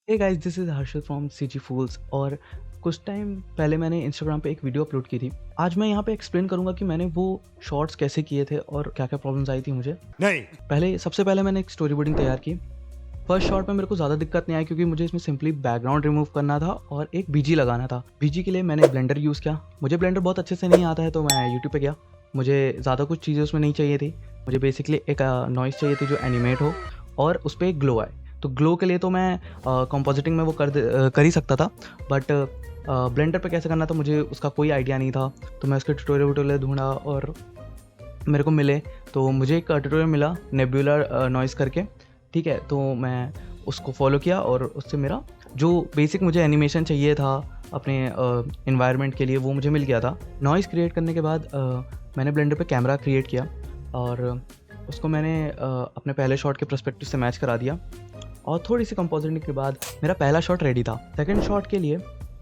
Hey guys, this is Harshad from CG Fools. और कुछ time पहले मैंने इंस्टाग्राम पे एक वीडियो अपलोड की थी। आज मैं यहाँ पे एक्सप्लेन करूँगा कि मैंने वो शॉर्ट्स कैसे किए थे और क्या-क्या प्रॉब्लम्स आई थी मुझे। नहीं। सबसे पहले मैंने एक स्टोरी बोर्डिंग तैयार की। फर्स्ट शॉट में मेरे को ज़्यादा दिक्कत नहीं आई क्योंकि मुझे इसमें सिंपली बैकग्राउंड रिमूव करना था और एक बीजी लगाना था। बीजी के लिए मैंने ब्लेंडर यूज़ किया। मुझे ब्लेंडर बहुत अच्छे से नहीं आता है तो मैं यूट्यूब पे गया। मुझे ज़्यादा कुछ चीज़ें उसमें नहीं चाहिए थी। मुझे बेसिकली एक नॉइज़ चाहिए थी जो एनिमेट हो और उस पे एक ग्लो आए। तो ग्लो के लिए तो मैं कंपोजिटिंग में वो कर ही सकता था, बट ब्लेंडर पे कैसे करना था मुझे उसका कोई आइडिया नहीं था। तो मैं उसके ट्यूटोरियल ढूँढा और मेरे को मिले। तो मुझे एक ट्यूटोरियल मिला नेबुलर नॉइज़ करके, ठीक है? तो मैं उसको फॉलो किया और उससे मेरा जो बेसिक मुझे एनिमेशन चाहिए था अपने एनवायरनमेंट के लिए वो मुझे मिल गया था। नॉइज़ क्रिएट करने के बाद मैंने ब्लेंडर पे कैमरा क्रिएट किया और उसको मैंने अपने पहले शॉट के पर्सपेक्टिव से मैच करा दिया और थोड़ी-सी कंपोजिटिंग के बाद मेरा पहला शॉट रेडी था। सेकंड शॉट के लिए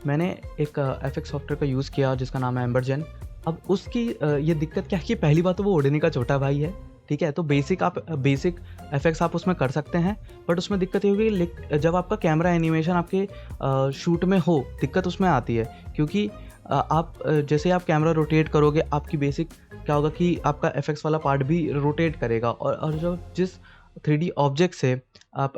मैंने एक एफएक्स सॉफ्टवेयर का यूज़ किया जिसका नाम है एम्बरजेन। अब उसकी ये दिक्कत क्या है कि पहली बात तो वो ओडिनी का छोटा भाई है, ठीक है? तो बेसिक एफएक्ट्स आप उसमें कर सकते हैं, बट उसमें दिक्कत ये होगी जब आपका कैमरा एनिमेशन आपके शूट में हो, दिक्कत उसमें आती है क्योंकि जैसे आप कैमरा रोटेट करोगे, आपकी बेसिक क्या होगा कि आपका एफएक्स वाला पार्ट भी रोटेट करेगा और जो जिस 3D ऑब्जेक्ट से आप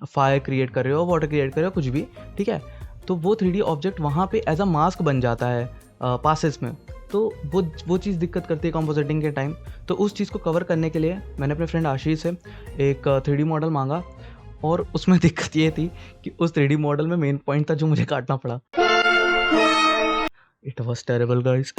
फायर क्रिएट कर रहे हो, वाटर क्रिएट कर रहे हो, कुछ भी, ठीक है? तो वो 3D ऑब्जेक्ट वहाँ पे एज़ अ मास्क बन जाता है पासेस में। तो वो चीज़ दिक्कत करती है कंपोजिटिंग के टाइम। तो उस चीज़ को कवर करने के लिए मैंने अपने फ्रेंड आशीष से एक 3D मॉडल माँगा और उसमें दिक्कत ये थी कि उस 3D मॉडल में मेन पॉइंट था जो मुझे काटना पड़ा। It was terrible guys.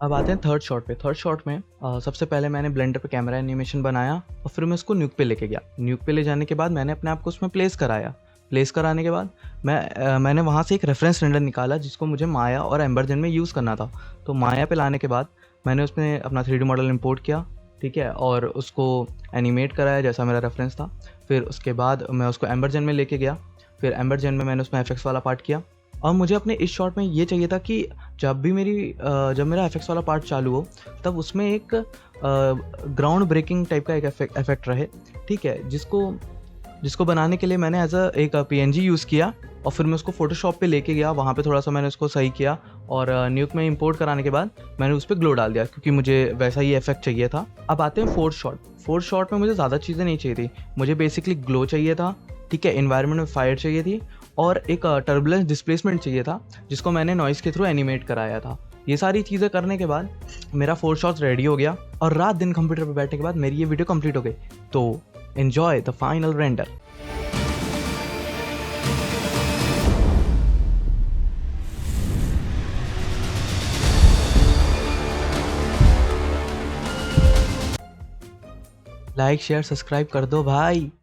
अब आते हैं थर्ड शॉट पे। थर्ड शॉट में सबसे पहले मैंने ब्लेंडर पे कैमरा एनिमेशन बनाया और फिर मैं उसको न्यूक पे लेके गया। न्यूक पे ले जाने के बाद मैंने अपने आप को उसमें प्लेस कराया। प्लेस कराने के बाद मैंने वहाँ से एक रेफरेंस रेंडर निकाला जिसको मुझे माया और एम्बरजेन में यूज़ करना था। तो माया पे लाने के बाद मैंने उसमें अपना 3D मॉडल इंपोर्ट किया, ठीक है? और उसको एनिमेट कराया जैसा मेरा रेफरेंस था। फिर उसके बाद मैं उसको एम्बरजेन में लेके गया। फिर एम्बरजेन में मैंने उसमें एफएक्स वाला पार्ट किया और मुझे अपने इस शॉट में ये चाहिए था कि जब मेरा एफएक्स वाला पार्ट चालू हो तब उसमें एक ग्राउंड ब्रेकिंग टाइप का एक इफेक्ट रहे, ठीक है? जिसको बनाने के लिए मैंने एक पीएनजी यूज़ किया और फिर मैं उसको फोटोशॉप पे लेके गया। वहाँ पे थोड़ा-सा मैंने उसको सही किया और न्यूक में इंपोर्ट कराने के बाद मैंने उस पे ग्लो डाल दिया क्योंकि मुझे वैसा ही इफेक्ट चाहिए था। अब आते हैं फोर्थ शॉट। फोर्थ शॉट में मुझे ज़्यादा चीज़ें नहीं चाहिए थी। मुझे बेसिकली ग्लो चाहिए था, ठीक है? एनवायरनमेंट में फायर चाहिए थी और एक टर्बुलेंस डिस्प्लेसमेंट चाहिए था जिसको मैंने नॉइज़ के थ्रू एनिमेट कराया था। ये सारी चीज़ें करने के बाद मेरा फोर्थ शॉट रेडी हो गया और रात दिन कंप्यूटर पे बैठने के बाद मेरी ये वीडियो कंप्लीट हो गई। तो enjoy the final render. Like, share, subscribe कर दो भाई।